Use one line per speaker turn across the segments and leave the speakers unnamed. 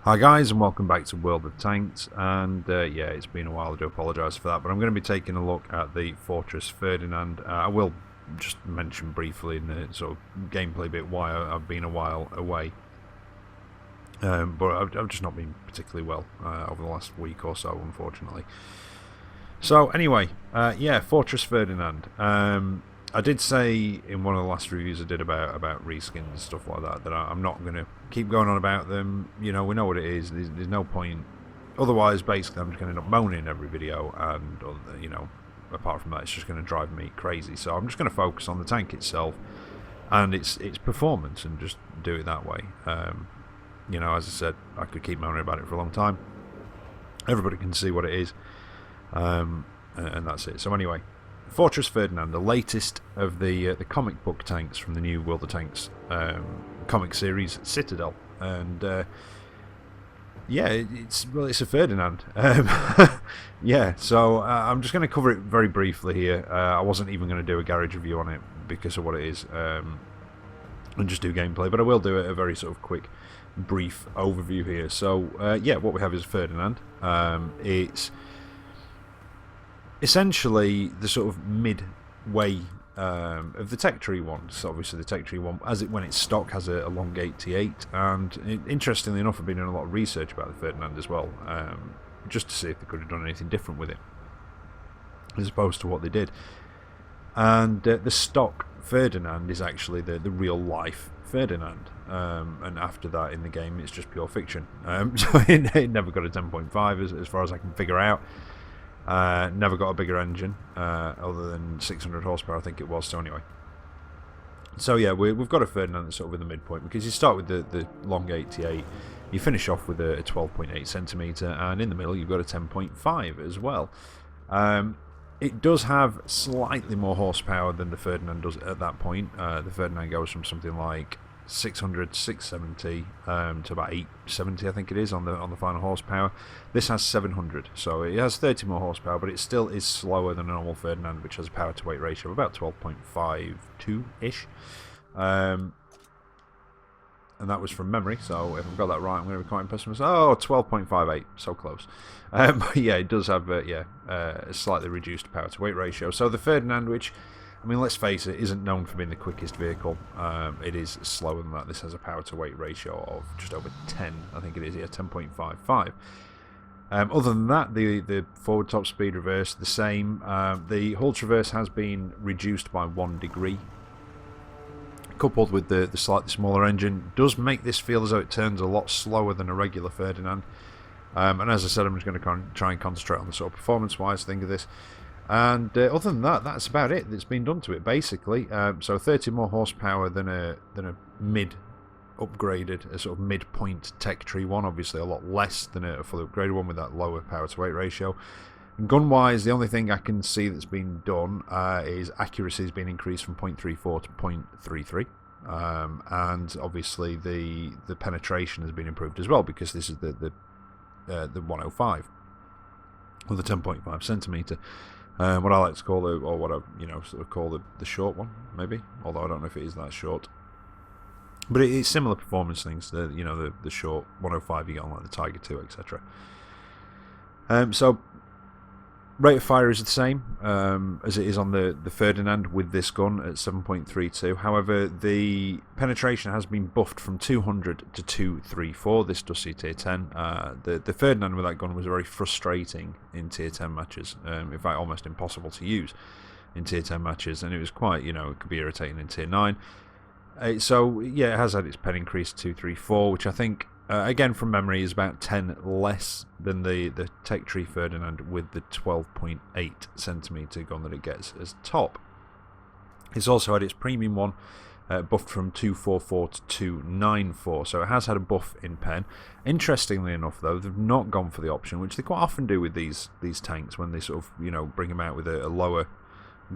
Hi guys, and welcome back to World of Tanks, and yeah, it's been a while, I do apologise for that, but I'm going to be taking a look at the Fortress Ferdinand. I will just mention briefly in the sort of gameplay bit why I've been a while away, but I've just not been particularly well over the last week or so, unfortunately. So anyway, yeah, Fortress Ferdinand. I did say in one of the last reviews I did about reskins and stuff like that I'm not going to keep going on about them. You know, we know what it is. There's no point. Otherwise, basically, I'm just going to end up moaning in every video, and you know, apart from that, it's just going to drive me crazy. So I'm just going to focus on the tank itself and its performance and just do it that way. You know, as I said, I could keep moaning about it for a long time. Everybody can see what it is, and that's it. So anyway. Fortress Ferdinand, the latest of the comic book tanks from the new World of Tanks comic series Citadel, and yeah, it's a Ferdinand. Yeah, so I'm just going to cover it very briefly here. I wasn't even going to do a garage review on it because of what it is, and just do gameplay, but I will do a very sort of quick, brief overview here. So yeah, what we have is Ferdinand. It's essentially the sort of midway of the tech tree one. So obviously the tech tree one, when it's stock, has a long 88, and interestingly enough I've been doing a lot of research about the Ferdinand as well, just to see if they could have done anything different with it as opposed to what they did. And the stock Ferdinand is actually the real life Ferdinand, and after that in the game it's just pure fiction. So it never got a 10.5 as far as I can figure out. Never got a bigger engine other than 600 horsepower, I think it was. So anyway, so yeah, we've got a Ferdinand that's sort of in the midpoint, because you start with the long 88, you finish off with a 12.8 centimetre, and in the middle you've got a 10.5 as well. It does have slightly more horsepower than the Ferdinand does at that point. The Ferdinand goes from something like 600, 670 to about 870, I think it is, on the final horsepower. This has 700, so it has 30 more horsepower, but it still is slower than a normal Ferdinand, which has a power to weight ratio of about 12.52 ish. And that was from memory, so if I've got that right, I'm going to be quite impressed with myself. Oh, 12.58, so close. But yeah, it does have a slightly reduced power to weight ratio. So the Ferdinand, which, I mean, let's face it, isn't known for being the quickest vehicle. It is slower than that. This has a power to weight ratio of just over 10, I think it is, yeah, 10.55. Other than that, the forward top speed reverse, the same. The hull traverse has been reduced by 1 degree. Coupled with the slightly smaller engine, does make this feel as though it turns a lot slower than a regular Ferdinand. And as I said, I'm just going to try and concentrate on the sort of performance-wise thing of this. And other than that, that's about it that's been done to it, basically. So 30 more horsepower than a mid-upgraded, a sort of midpoint tech tree one. Obviously a lot less than a fully upgraded one with that lower power to weight ratio. Gun-wise, the only thing I can see that's been done is accuracy has been increased from 0.34 to 0.33. And obviously the penetration has been improved as well, because this is the 105, or the 10.5 centimetre. What I like to call or what I sort of call the short one, maybe, although I don't know if it is that short. But it's similar performance things. The short 105 you get on like the Tiger 2, etc. So rate of fire is the same as it is on the Ferdinand with this gun at 7.32. However, the penetration has been buffed from 200 to 234. This does see tier 10. The Ferdinand with that gun was very frustrating in tier 10 matches. In fact, almost impossible to use in tier 10 matches, and it was quite, it could be irritating in tier 9. So yeah, it has had its pen increase to 234, which I think, again from memory, is about 10 less than the Tech Tree Ferdinand with the 12.8 centimetre gun that it gets as top. It's also had its premium one buffed from 244 to 294, so it has had a buff in pen. Interestingly enough, though, they've not gone for the option, which they quite often do with these tanks when they sort of bring them out with a lower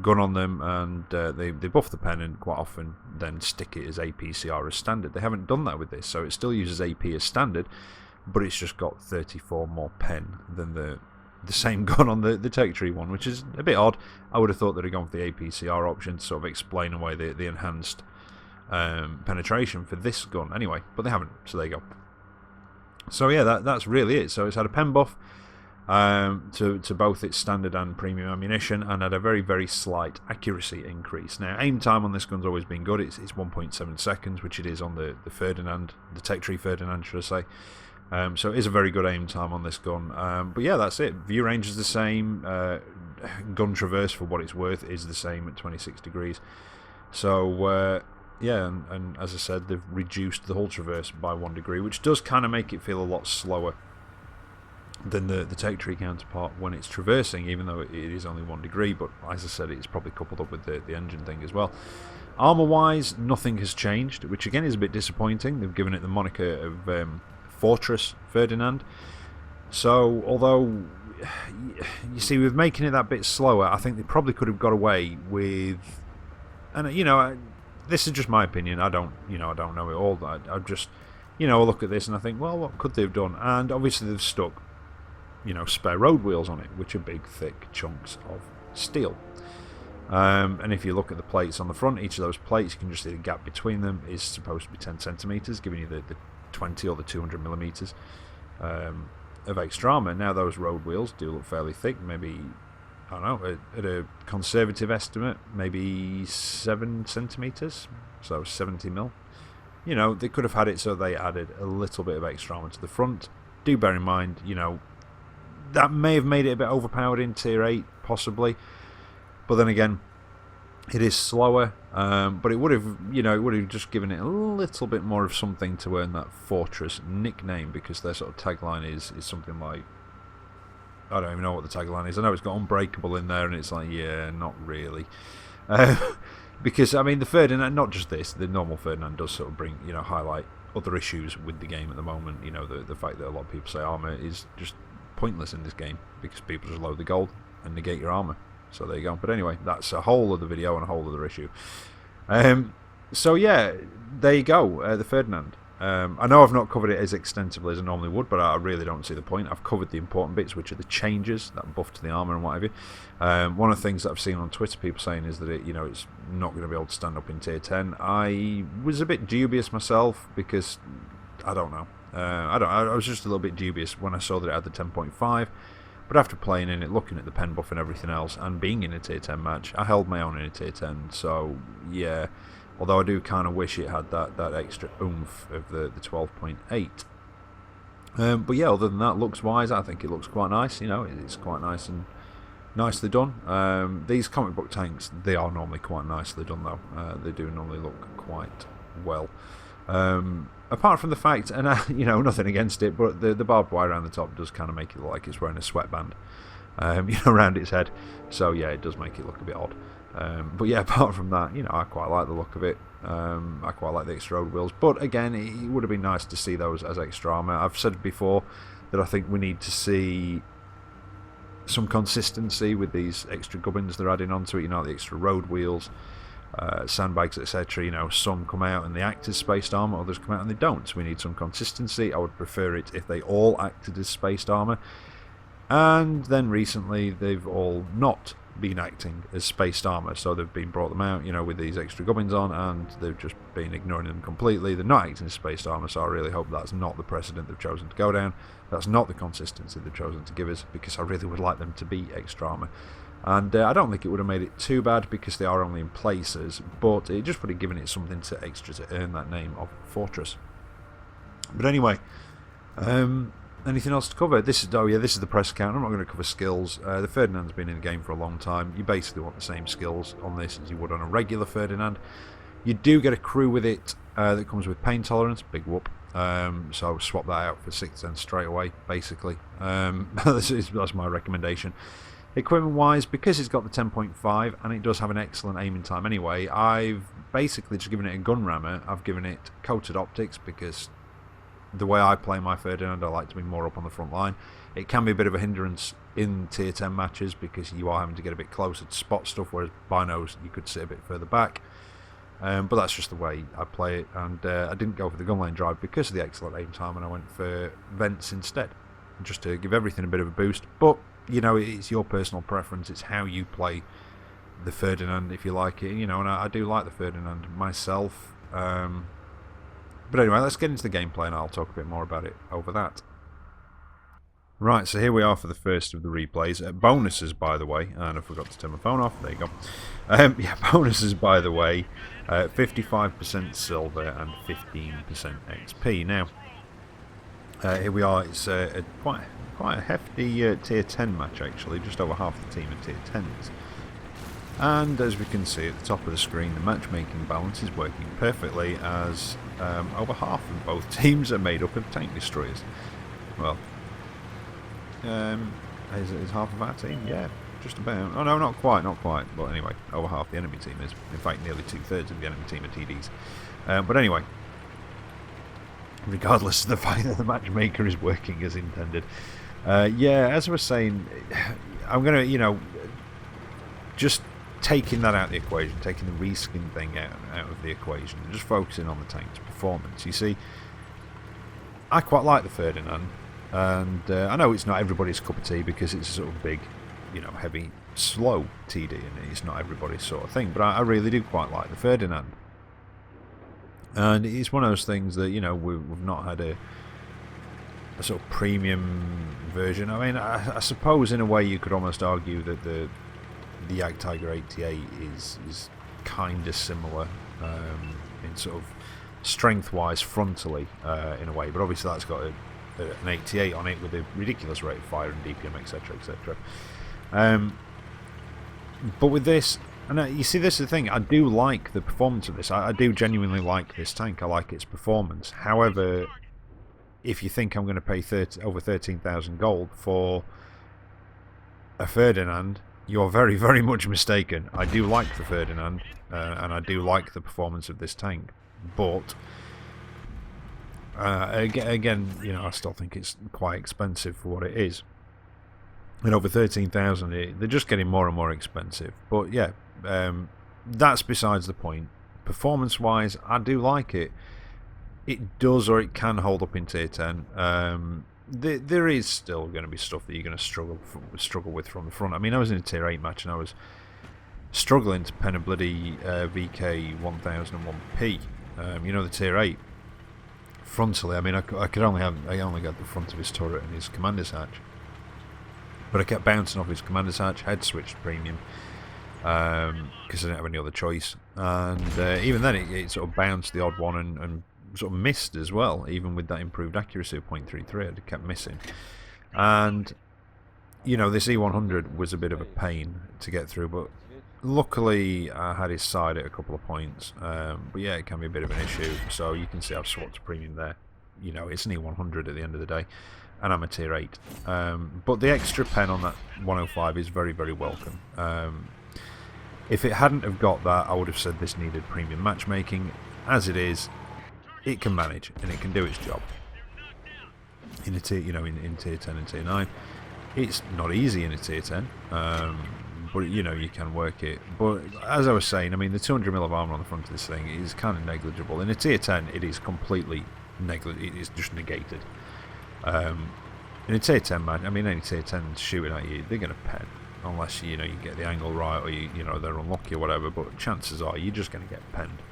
gun on them, and they buff the pen and quite often then stick it as APCR as standard. They haven't done that with this, so it still uses AP as standard, but it's just got 34 more pen than the same gun on the Tech Tree one, which is a bit odd. I would have thought they'd have gone for the APCR option to sort of explain away the enhanced penetration for this gun anyway, but they haven't, so there you go. So yeah, that's really it. So it's had a pen buff to both its standard and premium ammunition, and had a very, very slight accuracy increase. Now, aim time on this gun's always been good. It's 1.7 seconds, which it is on the Ferdinand, the Tech Tree Ferdinand, should I say. So it is a very good aim time on this gun. But yeah, that's it. View range is the same. Gun traverse, for what it's worth, is the same at 26 degrees. So yeah, and as I said, they've reduced the hull traverse by 1 degree, which does kind of make it feel a lot slower than the Tech Tree counterpart when it's traversing, even though it is only 1 degree. But as I said, it's probably coupled up with the engine thing as well. Armour wise, nothing has changed, which again is a bit disappointing. They've given it the moniker of Fortress Ferdinand. So although, you see, with making it that bit slower, I think they probably could have got away with, and you know, this is just my opinion. I don't know it all. I just, I look at this and I think, well, what could they have done? And obviously they've stuck, spare road wheels on it, which are big, thick chunks of steel. And if you look at the plates on the front, each of those plates, you can just see the gap between them is supposed to be 10 centimeters, giving you the 20 or the 200 millimeters of extra armor. Now those road wheels do look fairly thick, maybe, I don't know, at a conservative estimate, maybe 7 centimeters, so 70 mil. They could have had it so they added a little bit of extra armor to the front. Do bear in mind, that may have made it a bit overpowered in Tier 8, possibly. But then again, it is slower, but it would have just given it a little bit more of something to earn that Fortress nickname, because their sort of tagline is something like, I don't even know what the tagline is. I know it's got unbreakable in there, and it's like, yeah, not really. Because, I mean, the Ferdinand, not just this, the normal Ferdinand does sort of bring, highlight other issues with the game at the moment. The fact that a lot of people say armour is just pointless in this game, because people just load the gold and negate your armour. So there you go. But anyway, that's a whole other video and a whole other issue. So yeah, there you go, the Ferdinand. I know I've not covered it as extensively as I normally would, but I really don't see the point. I've covered the important bits, which are the changes, that buff to the armour and what have you. One of the things that I've seen on Twitter, people saying, is that it's not going to be able to stand up in Tier 10. I was a bit dubious myself, because I don't know. I was just a little bit dubious when I saw that it had the 10.5. But after playing in it, looking at the pen buff and everything else, and being in a Tier 10 match, I held my own in a Tier 10. So yeah, although I do kind of wish it had that extra oomph of the 12.8. But yeah, other than that, looks-wise, I think it looks quite nice. It's quite nice and nicely done. These comic book tanks, they are normally quite nicely done, though. They do normally look quite well. Apart from the fact, and nothing against it, but the barbed wire around the top does kind of make it look like it's wearing a sweatband, around its head. So yeah, it does make it look a bit odd. But yeah, apart from that, I quite like the look of it. I quite like the extra road wheels. But again, it would have been nice to see those as extra armour. I've said before that I think we need to see some consistency with these extra gubbins they're adding onto it. The extra road wheels, sandbags, etc. Some come out and they act as spaced armour, others come out and they don't. So we need some consistency. I would prefer it if they all acted as spaced armour. And then recently they've all not been acting as spaced armour, so they've been brought them out, with these extra gubbins on, and they've just been ignoring them completely. They're not acting as spaced armour, so I really hope that's not the precedent they've chosen to go down. That's not the consistency they've chosen to give us, because I really would like them to be extra armour. And I don't think it would have made it too bad, because they are only in places, but it just would have given it something extra to earn that name of Fortress. But anyway, anything else to cover? This is the press account. I'm not going to cover skills. The Ferdinand's been in the game for a long time. You basically want the same skills on this as you would on a regular Ferdinand. You do get a crew with it that comes with pain tolerance, big whoop. So swap that out for 610 straight away, basically. That's my recommendation. Equipment wise, because it's got the 10.5 and it does have an excellent aiming time anyway, I've basically just given it a gun rammer. I've given it coated optics, because the way I play my Ferdinand, I like to be more up on the front line. It can be a bit of a hindrance in Tier 10 matches, because you are having to get a bit closer to spot stuff, whereas binos you could sit a bit further back. But that's just the way I play it, and I didn't go for the gun lane drive because of the excellent aim time, and I went for vents instead, just to give everything a bit of a boost. But it's your personal preference. It's how you play the Ferdinand, if you like it. And I do like the Ferdinand myself. But anyway, let's get into the gameplay and I'll talk a bit more about it over that. Right, so here we are for the first of the replays. Bonuses, by the way, and I forgot to turn my phone off. There you go. Yeah, bonuses, by the way. 55% silver and 15% XP. Now, here we are. It's quite a hefty tier 10 match, actually. Just over half the team are tier 10s. And as we can see at the top of the screen, the matchmaking balance is working perfectly, as over half of both teams are made up of tank destroyers. Well, is half of our team? Yeah, just about. Oh no, not quite. But anyway, over half the enemy team is. In fact, nearly 2/3 of the enemy team are TDs. But anyway, regardless of the fact that the matchmaker is working as intended, yeah, as I was saying, I'm gonna, just taking that out of the equation, taking the reskin thing out of the equation, and just focusing on the tank's performance. You see, I quite like the Ferdinand. And I know it's not everybody's cup of tea because it's a sort of big, heavy, slow TD, and it's not everybody's sort of thing. But I really do quite like the Ferdinand. And it's one of those things that, we've not had a sort of premium version. I mean, I suppose in a way you could almost argue that the Yak Tiger 88 is kind of similar in sort of strength-wise frontally in a way. But obviously that's got an 88 on it with a ridiculous rate of fire and DPM, etc, etc. But with this, and you see, this is the thing, I do like the performance of this. I do genuinely like this tank. I like its performance. However, if you think I'm going to pay over 13,000 gold for a Ferdinand, you're very, very much mistaken. I do like the Ferdinand, and I do like the performance of this tank, but again, I still think it's quite expensive for what it is. And over 13,000, they're just getting more and more expensive. But yeah, that's besides the point. Performance-wise, I do like it. It does, or it can hold up in tier 10. There is still going to be stuff that you're going to struggle with from the front. I mean, I was in a tier 8 match and I was struggling to pen a bloody VK 1001P. The tier 8. Frontally, I mean, I only got the front of his turret and his commander's hatch, but I kept bouncing off his commander's hatch. Head switched premium because I didn't have any other choice, and even then it sort of bounced the odd one and sort of missed as well. Even with that improved accuracy of 0.33, it kept missing. And this E100 was a bit of a pain to get through, but luckily I had his side at a couple of points, but yeah, it can be a bit of an issue. So you can see I've swapped to premium there. It's an E100 at the end of the day, and I'm a tier 8. But the extra pen on that 105 is very, very welcome. If it hadn't have got that, I would have said this needed premium matchmaking. As it is, it can manage and it can do its job. In a tier, in tier 10 and tier 9, it's not easy in a tier 10. But you can work it. But as I was saying, I mean, the 200mm of armor on the front of this thing is kind of negligible. In a tier 10, it is completely negligible. It is just negated. In a tier 10 match, I mean, any tier 10 shooting at you, they're going to pen, unless you get the angle right, or they're unlucky or whatever. But chances are you're just going to get penned.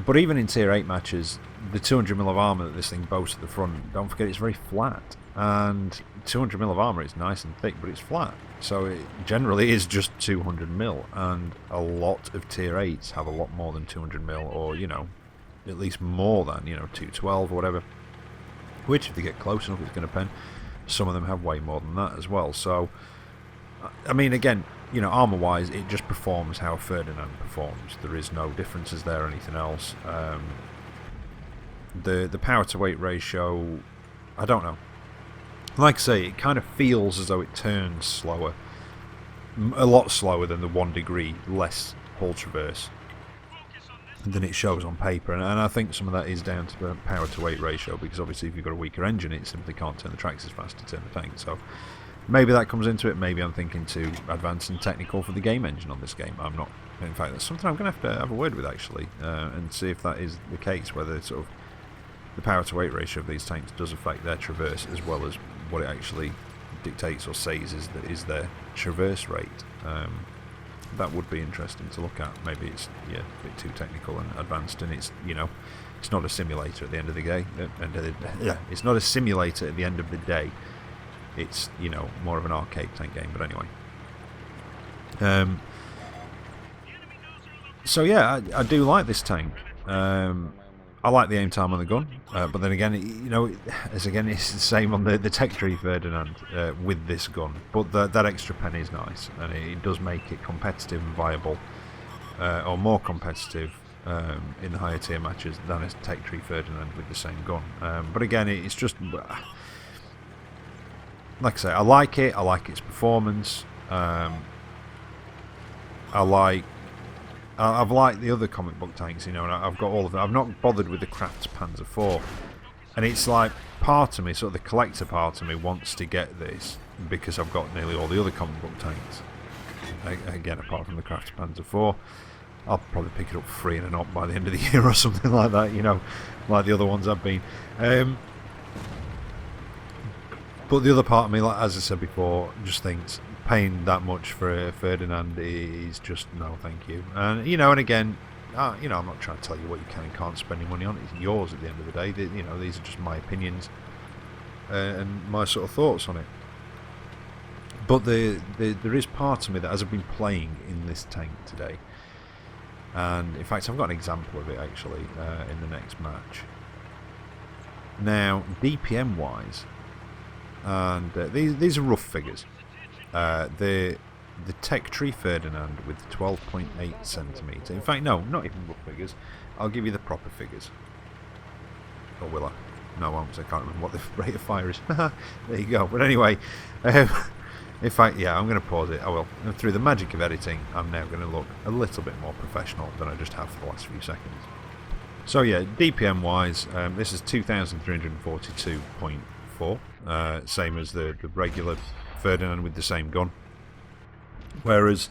But even in tier 8 matches, the 200mm of armor that this thing boasts at the front, don't forget it's very flat. And 200mm of armor is nice and thick, but it's flat. So it generally is just 200mm, and a lot of tier 8s have a lot more than 200mm, or at least more than 212 or whatever. Which, if they get close enough, it's going to pen. Some of them have way more than that as well. So, I mean, again, armor-wise, it just performs how Ferdinand performs. There is no differences there or anything else. The power-to-weight ratio, I don't know. Like I say, it kind of feels as though it turns slower. A lot slower than the 1 degree less hull traverse than it shows on paper. And I think some of that is down to the power-to-weight ratio, because obviously if you've got a weaker engine, it simply can't turn the tracks as fast to turn the tank. So maybe that comes into it. Maybe I'm thinking too advanced and technical for the game engine on this game. I'm not. In fact, that's something I'm going to have a word with, actually, and see if that is the case, whether sort of the power-to-weight ratio of these tanks does affect their traverse as well as what it actually dictates or says is their traverse rate. That would be interesting to look at. Maybe it's a bit too technical and advanced, and it's it's not a simulator at the end of the day. It's not a simulator at the end of the day. It's more of an arcade tank game. But anyway, so yeah, I do like this tank. I like the aim time on the gun, but then again, it's the same on the Tech Tree Ferdinand with this gun. But that extra pen is nice, and it does make it competitive and viable, or more competitive in the higher tier matches than a Tech Tree Ferdinand with the same gun. But again, it's just like I say, I like it. I like its performance. I've liked the other comic book tanks, and I've got all of them. I've not bothered with the Kraft's Panzer IV, and it's like part of me, sort of the collector part of me, wants to get this because I've got nearly all the other comic book tanks. Again, apart from the Kraft's Panzer IV, I'll probably pick it up free in an op by the end of the year or something like that. Like the other ones I've been. But the other part of me, like as I said before, just thinks paying that much for a Ferdinand is just no, thank you. And and again, I'm not trying to tell you what you can and can't spend your money on. It's yours at the end of the day. These are just my opinions and my sort of thoughts on it. But there is part of me that, as I've been playing in this tank today, and in fact I've got an example of it actually in the next match. Now, DPM wise, and these are rough figures. The Tech Tree Ferdinand with 12.8 centimetre. In fact, no, not even rough figures. I'll give you the proper figures. Or will I? No, I won't, because I can't remember what the rate of fire is. There you go. But anyway, in fact, yeah, I'm going to pause it. I will. And through the magic of editing, I'm now going to look a little bit more professional than I just have for the last few seconds. So yeah, DPM wise, this is 2,342.4, same as the regular Ferdinand with the same gun. Whereas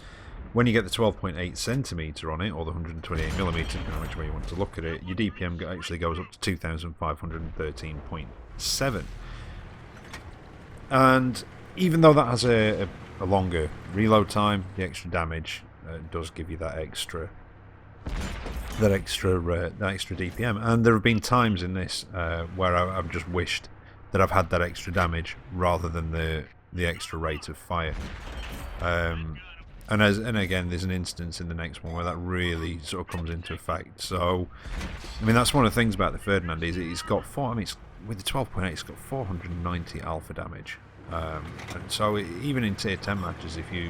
when you get the 12.8 centimetre on it, or the 128mm, depending on which way you want to look at it, your DPM actually goes up to 2,513.7. And even though that has a longer reload time, the extra damage does give you that extra DPM. And there have been times in this where I've just wished that I've had that extra damage rather than the extra rate of fire. And again, there's an instance in the next one where that really sort of comes into effect. So, I mean, that's one of the things about the Ferdinand is it's got with the 12.8, it's got 490 alpha damage. And so even in tier 10 matches, if you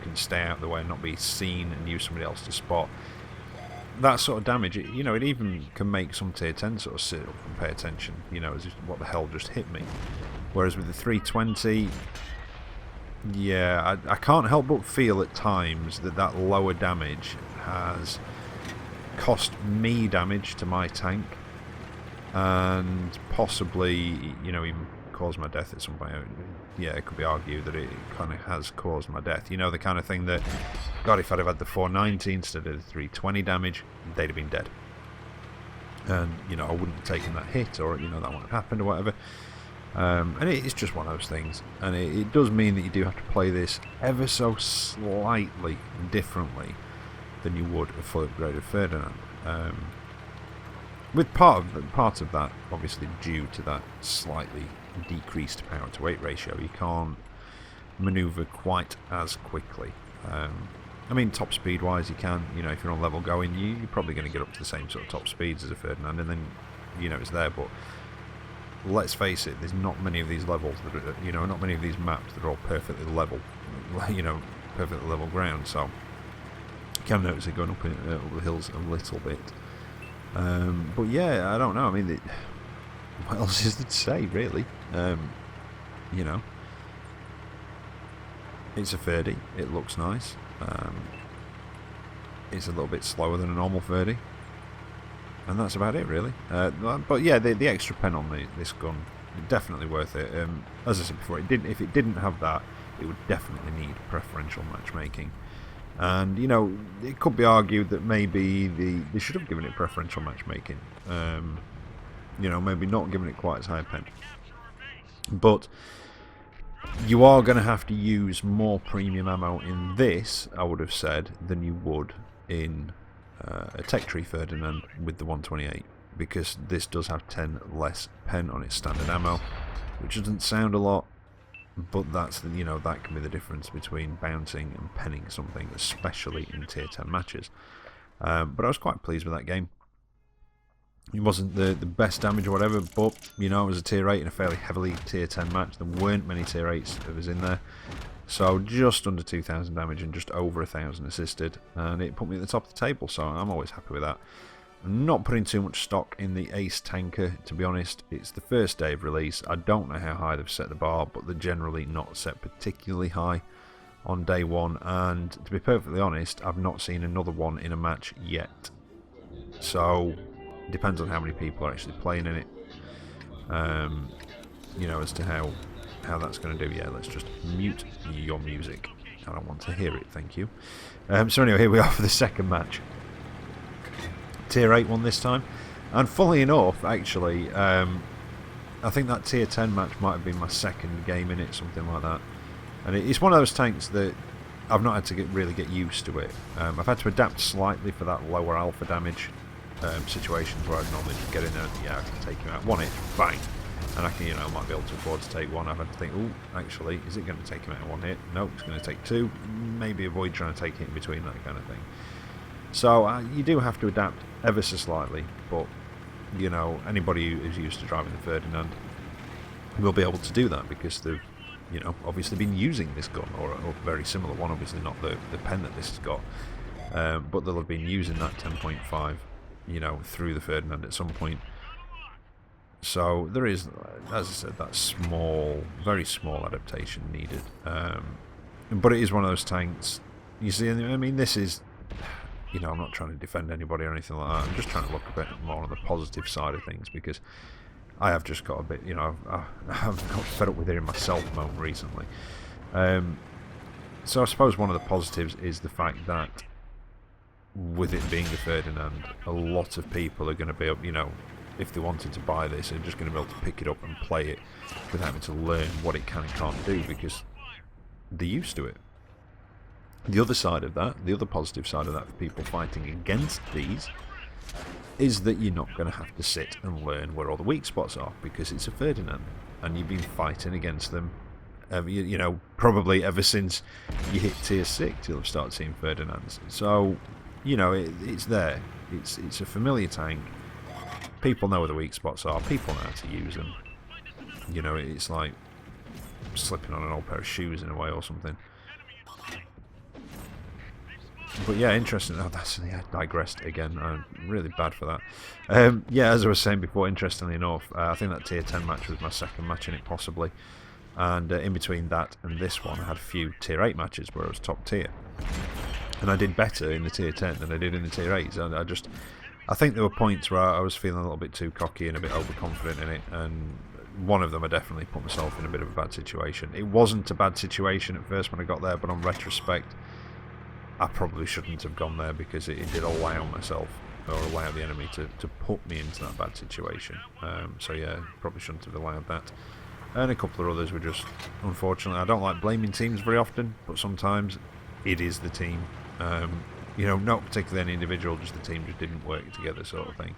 can stay out of the way and not be seen and use somebody else to spot, that sort of damage, it even can make some tier 10 sort of sit up and pay attention, as if, what the hell just hit me. Whereas with the 320, yeah, I can't help but feel at times that lower damage has cost me damage to my tank, and possibly, even caused my death at some point. Yeah, it could be argued that it kind of has caused my death. The kind of thing that, God, if I'd have had the 490 instead of the 320 damage, they'd have been dead. And, I wouldn't have taken that hit, or, that wouldn't have happened, or whatever. And it's just one of those things. And it does mean that you do have to play this ever so slightly differently than you would a full upgraded Ferdinand. With part of that, obviously, due to that slightly decreased power to weight ratio, you can't manoeuvre quite as quickly. I mean, top speed wise, you can. If you're on level going, you're probably going to get up to the same sort of top speeds as a Ferdinand, and then it's there. But let's face it, there's not many of these levels that are, not many of these maps that are all perfectly level, perfectly level ground. So you can notice it going up the hills a little bit. But yeah, I don't know. I mean, what else is there to say, really? It's a Ferdy. It looks nice. It's a little bit slower than a normal Ferdy, and that's about it, really. But yeah, the extra pen on this gun, definitely worth it. As I said before, if it didn't have that, it would definitely need preferential matchmaking. And it could be argued that maybe they should have given it preferential matchmaking. Maybe not giving it quite as high a pen. But You are going to have to use more premium ammo in this, I would have said, than you would in a Tech Tree Ferdinand with the 128, because this does have 10 less pen on its standard ammo, which doesn't sound a lot, but that's the, that can be the difference between bouncing and penning something, especially in tier 10 matches. But I was quite pleased with that game. It wasn't the best damage or whatever, but it was a tier 8 in a fairly heavily tier 10 match. There weren't many tier 8s of us in there, so just under 2,000 damage and just over 1,000 assisted, and it put me at the top of the table, so I'm always happy with that. I'm not putting too much stock in the Ace Tanker, to be honest. It's the first day of release. I don't know how high they've set the bar, but they're generally not set particularly high on day one, and to be perfectly honest, I've not seen another one in a match yet. So it depends on how many people are actually playing in it, as to how that's going to do. Yeah, let's just mute your music. I don't want to hear it, thank you. So anyway, here we are for the second match. Tier 8 one this time, and funnily enough, actually, I think that tier 10 match might have been my second game in it, something like that. And it's one of those tanks that I've not had to really get used to it. I've had to adapt slightly for that lower alpha damage situations where I'd normally just get in there and yeah, I can take him out, one hit, bang, and I can, I might be able to afford to take one. I've had to think, oh, actually, is it going to take him out in one hit? No, it's going to take two. Maybe avoid trying to take it in between, that kind of thing. So you do have to adapt ever so slightly, but anybody who is used to driving the Ferdinand will be able to do that because they've obviously been using this gun or a very similar one, obviously not the pen that this has got, but they'll have been using that 10.5 through the Ferdinand at some point. So there is, as I said, that small, very small adaptation needed, but it is one of those tanks, you see. I mean, this is, I'm not trying to defend anybody or anything like that. I'm just trying to look a bit more on the positive side of things, because I have just got a bit, I've got fed up with hearing myself moan recently. So I suppose one of the positives is the fact that with it being a Ferdinand, a lot of people are going to be able, if they wanted to buy this, they're just going to be able to pick it up and play it without having to learn what it can and can't do, because they're used to it. The other side of that, the other positive side of that for people fighting against these, is that you're not going to have to sit and learn where all the weak spots are, because it's a Ferdinand, and you've been fighting against them, probably ever since you hit tier 6, you'll have started seeing Ferdinands. So, it's there. It's a familiar tank. People know where the weak spots are. People know how to use them. It's like slipping on an old pair of shoes in a way or something. But yeah, interesting. Oh, I digressed again. I'm really bad for that. Yeah, as I was saying before, interestingly enough, I think that tier 10 match was my second match in it, possibly. And in between that and this one, I had a few tier 8 matches where I was top tier. And I did better in the tier 10 than I did in the tier 8s. And I think there were points where I was feeling a little bit too cocky and a bit overconfident in it. And one of them, I definitely put myself in a bit of a bad situation. It wasn't a bad situation at first when I got there, but on retrospect, I probably shouldn't have gone there, because it did allow myself, or allow the enemy to put me into that bad situation. So yeah, probably shouldn't have allowed that. And a couple of others were just, unfortunately, I don't like blaming teams very often, but sometimes it is the team. Not particularly any individual, just the team just didn't work together, sort of thing.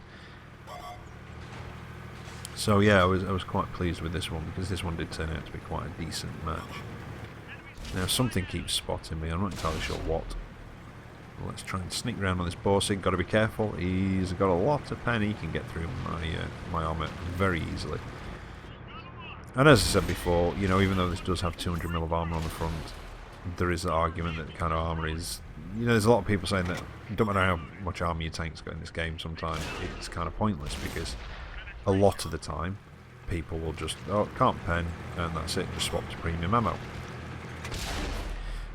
So yeah, I was quite pleased with this one, because this one did turn out to be quite a decent match. Now something keeps spotting me, I'm not entirely sure what. Let's try and sneak around on this Borsig. Got to be careful. He's got a lot of pen. He can get through my armour very easily. And as I said before, even though this does have 200mm of armour on the front, there is the argument that the kind of armour is, there's a lot of people saying that it don't matter how much armour your tank's got in this game, sometimes it's kind of pointless, because a lot of the time people will just, can't pen, and that's it, just swap to premium ammo.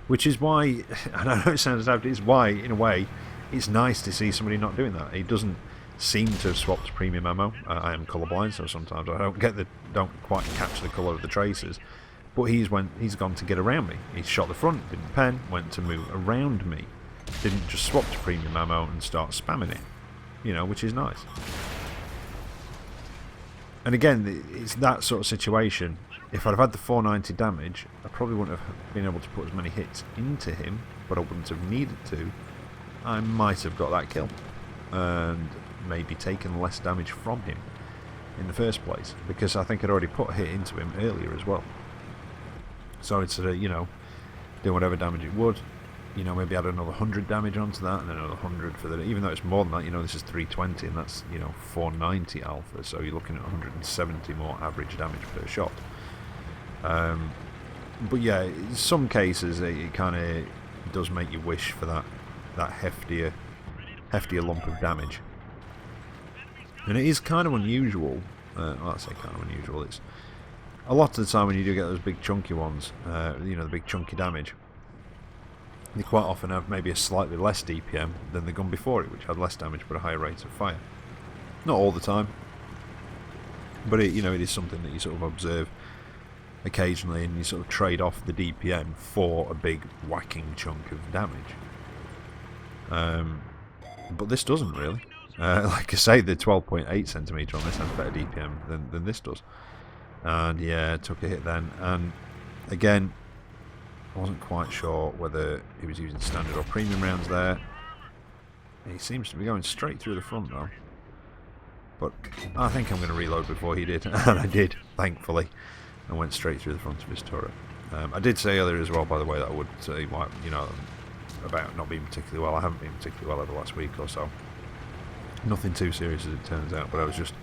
Which is why, and I know it sounds daft, it's why, in a way, it's nice to see somebody not doing that. He doesn't seem to have swapped to premium ammo. I am colourblind, so sometimes I don't quite catch the colour of the traces. But he's gone to get around me. He shot the front, didn't pen, went to move around me. Didn't just swap to premium ammo and start spamming it. Which is nice. And again, it's that sort of situation if I'd have had the 490 damage, I probably wouldn't have been able to put as many hits into him, but I wouldn't have needed to. I might have got that kill and maybe taken less damage from him in the first place, because I think I'd already put a hit into him earlier as well. So instead of, you know, doing whatever damage it would, you know, maybe add another 100 damage onto that, and then another 100 for the, even though it's more than that, you know, this is 320 and that's, you know, 490 alpha, so you're looking at 170 more average damage per shot. But yeah, in some cases it kind of does make you wish for that heftier lump of damage. And it is kind of unusual, well, I say kind of unusual, it's a lot of the time when you do get those big chunky ones, you know, the big chunky damage, they quite often have maybe a slightly less DPM than the gun before it, which had less damage but a higher rate of fire. Not all the time, but it, you know, it is something that you sort of observe occasionally, and you sort of trade off the DPM for a big whacking chunk of damage. But this doesn't really. Like I say, the 12.8 centimeter on this has better DPM than this does. And yeah, took a hit then. And again, I wasn't quite sure whether he was using standard or premium rounds there. He seems to be going straight through the front though. But I think I'm going to reload before he did, and I did, thankfully, and went straight through the front of his turret. I did say earlier as well, by the way, that I would say, you know, about not being particularly well. I haven't been particularly well over the last week or so. Nothing too serious as it turns out, but I was just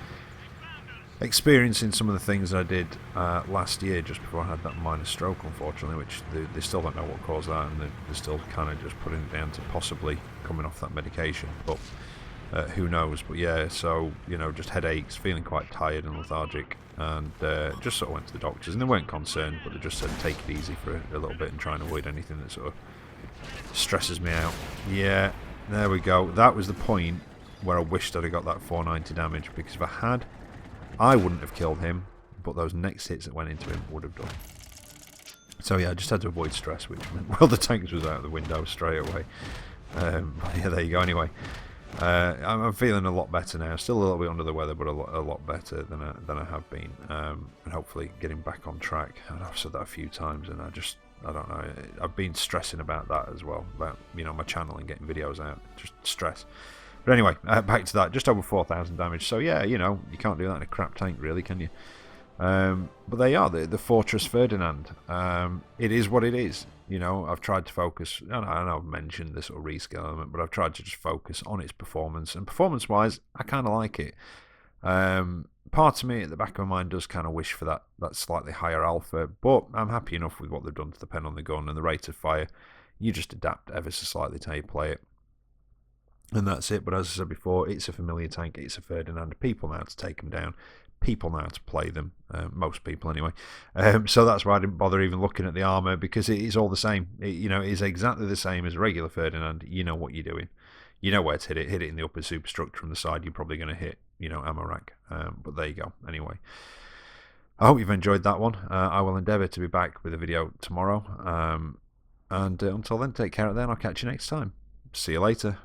experiencing some of the things that I did last year just before I had that minor stroke, unfortunately, which they still don't know what caused that, and they're still kind of just putting it down to possibly coming off that medication, but who knows. But yeah, so, you know, just headaches, feeling quite tired and lethargic, and just sort of went to the doctors, and they weren't concerned, but they just said take it easy for a little bit and try and avoid anything that sort of stresses me out. Yeah, there we go. That was the point where I wished I'd have got that 490 damage, because if I had, I wouldn't have killed him, but those next hits that went into him would have done. So yeah, I just had to avoid stress, which meant, well, the tanks was out the window straight away. Yeah, there you go. Anyway, I'm feeling a lot better now. Still a little bit under the weather, but a lot better than I have been, and hopefully getting back on track. And I've said that a few times, and I don't know, I've been stressing about that as well, about, you know, my channel and getting videos out, just stress. But anyway, back to that, just over 4,000 damage. So yeah, you know, you can't do that in a crap tank, really, can you? But they are the Fortress Ferdinand. It is what it is. You know, I've tried to focus, I know I've mentioned this sort of rescale element, but I've tried to just focus on its performance. And performance-wise, I kind of like it. Part of me at the back of my mind does kind of wish for that slightly higher alpha, but I'm happy enough with what they've done to the pen on the gun and the rate of fire. You just adapt ever so slightly to how you play it. And that's it. But as I said before, it's a familiar tank, it's a Ferdinand. People know how to take them down. People know how to play them. Most people, anyway. So that's why I didn't bother even looking at the armour, because it is all the same. You know, it is exactly the same as a regular Ferdinand. You know what you're doing. You know where to hit it. Hit it in the upper superstructure from the side. You're probably going to hit, you know, ammo rack. But there you go. Anyway, I hope you've enjoyed that one. I will endeavour to be back with a video tomorrow. And until then, take care of that. I'll catch you next time. See you later.